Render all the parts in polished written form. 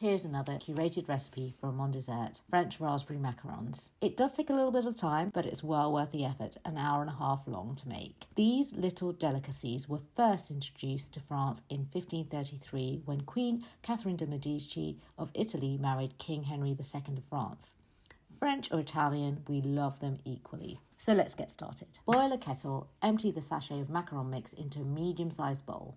Here's another curated recipe for a mon dessert, French raspberry macarons. It does take a little bit of time, but it's well worth the effort, an hour and a half long to make. These little delicacies were first introduced to France in 1533 when Queen Catherine de' Medici of Italy married King Henry II of France. French or Italian, we love them equally. So let's get started. Boil a kettle, empty the sachet of macaron mix into a medium-sized bowl.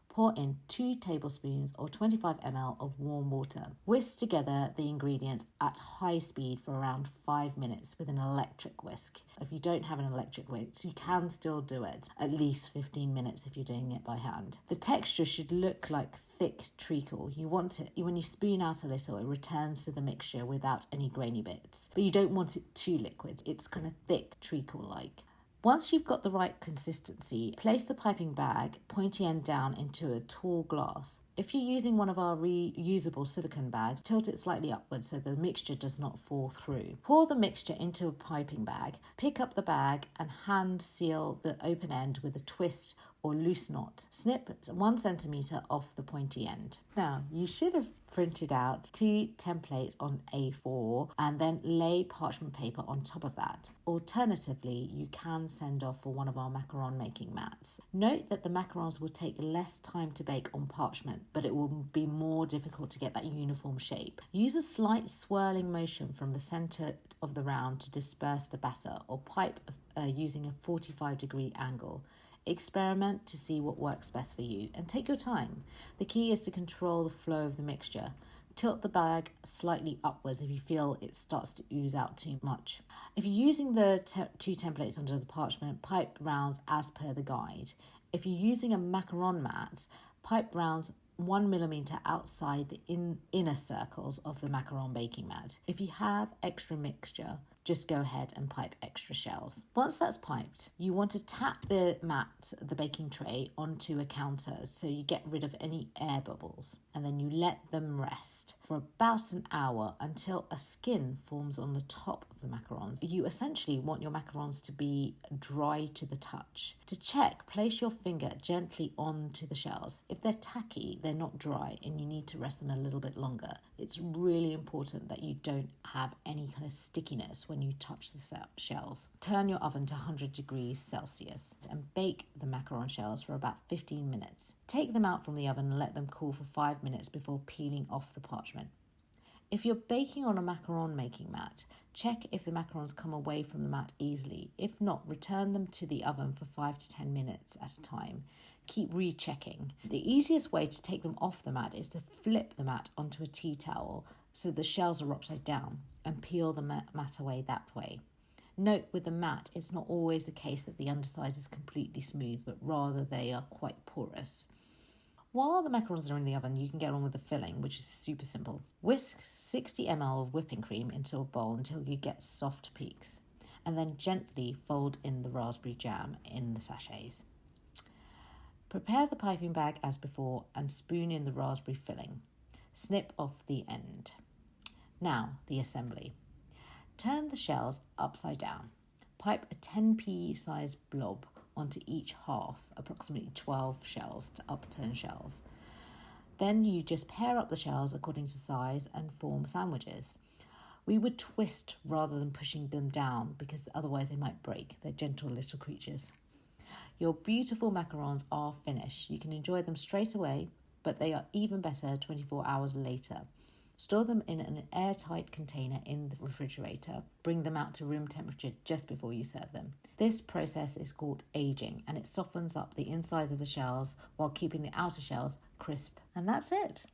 Pour in 2 tablespoons or 25 ml of warm water. Whisk together the ingredients at high speed for around 5 minutes with an electric whisk. If you don't have an electric whisk, you can still do it. At least 15 minutes if you're doing it by hand. The texture should look like thick treacle. You want it, when you spoon out a little, it returns to the mixture without any grainy bits. But you don't want it too liquid. It's kind of thick treacle-like. Once you've got the right consistency, place the piping bag pointy end down into a tall glass. If you're using one of our reusable silicone bags, tilt it slightly upwards so the mixture does not fall through. Pour the mixture into a piping bag, pick up the bag and hand seal the open end with a twist or loose knot. Snip 1 centimetre off the pointy end. Now, you should have printed out 2 templates on A4 and then lay parchment paper on top of that. Alternatively, you can send off for one of our macaron making mats. Note that the macarons will take less time to bake on parchment, but it will be more difficult to get that uniform shape. Use a slight swirling motion from the centre of the round to disperse the batter, or pipe using a 45-degree angle. Experiment to see what works best for you and take your time. The key is to control the flow of the mixture. Tilt the bag slightly upwards if you feel it starts to ooze out too much. If you're using the 2 templates under the parchment, pipe rounds as per the guide. If you're using a macaron mat, pipe rounds 1 millimetre outside the inner circles of the macaron baking mat. If you have extra mixture, just go ahead and pipe extra shells. Once that's piped, you want to tap the baking tray onto a counter so you get rid of any air bubbles, and then you let them rest for about an hour until a skin forms on the top of the macarons. You essentially want your macarons to be dry to the touch. To check, place your finger gently onto the shells. If they're tacky, they're not dry and you need to rest them a little bit longer. It's really important that you don't have any kind of stickiness when you touch the shells. Turn your oven to 100 degrees Celsius and bake the macaron shells for about 15 minutes. Take them out from the oven and let them cool for 5 minutes before peeling off the parchment. If you're baking on a macaron making mat, check if the macarons come away from the mat easily. If not, return them to the oven for 5 to 10 minutes at a time. Keep rechecking. The easiest way to take them off the mat is to flip the mat onto a tea towel so the shells are upside down and peel the mat away that way. Note with the mat, it's not always the case that the underside is completely smooth, but rather they are quite porous. While the macarons are in the oven, you can get on with the filling, which is super simple. Whisk 60 ml of whipping cream into a bowl until you get soft peaks, and then gently fold in the raspberry jam in the sachets. Prepare the piping bag as before and spoon in the raspberry filling. Snip off the end. Now, the assembly. Turn the shells upside down. Pipe a 10p sized blob onto each half, approximately 12 shells to upturn shells. Then you just pair up the shells according to size and form sandwiches. We would twist rather than pushing them down because otherwise they might break. They're gentle little creatures. Your beautiful macarons are finished. You can enjoy them straight away, but they are even better 24 hours later. Store them in an airtight container in the refrigerator. Bring them out to room temperature just before you serve them. This process is called aging, and it softens up the insides of the shells while keeping the outer shells crisp. And that's it.